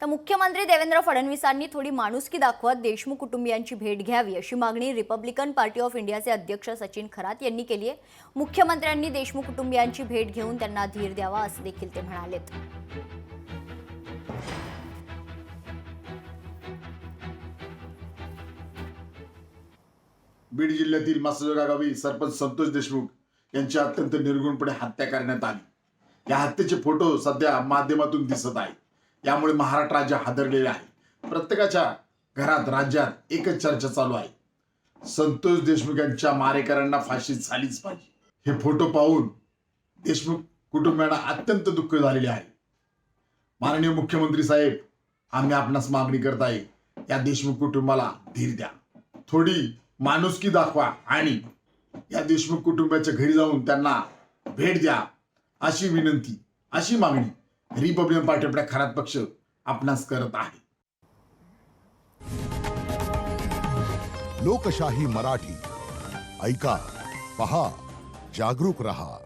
तर मुख्यमंत्री देवेंद्र फडणवीसांनी थोडी माणुसकी दाखवत देशमुख कुटुंबियांची भेट घ्यावी अशी मागणी रिपब्लिकन पार्टी ऑफ इंडियाचे अध्यक्ष सचिन खरात यांनी केली आहे। मुख्यमंत्र्यांनी देशमुख कुटुंबियांची भेट घेऊन त्यांना धीर द्यावा असं देखील ते म्हणालेत। बीड जिल्ह्यातील मासजोगा गावी सरपंच संतोष देशमुख यांची अत्यंत निर्गुणपणे हत्या करण्यात आली। या हत्येचे फोटो सध्या माध्यमातून दिसत आहेत। यामुळे महाराष्ट्र राज्य हादरलेले आहे। प्रत्येकाच्या घरात राज्यात एकच चर्चा चालू आहे, संतोष देशमुख यांच्या मारेकऱ्यांना फाशी झालीच पाहिजे। हे फोटो पाहून देशमुख कुटुंबियांना अत्यंत दुःख झालेले आहे। माननीय मुख्यमंत्री साहेब, आम्ही आपणास मागणी करत आहे, या देशमुख कुटुंबाला धीर द्या, थोडी माणुसकी दाखवा आणि या देशमुख कुटुंबाच्या घरी जाऊन त्यांना भेट द्या अशी विनंती, अशी मागणी रिपब्लिकन पार्टी आपल्या खरात पक्ष आपणास करत आहे। लोकशाही मराठी ऐका, पहा, जागरूक रहा।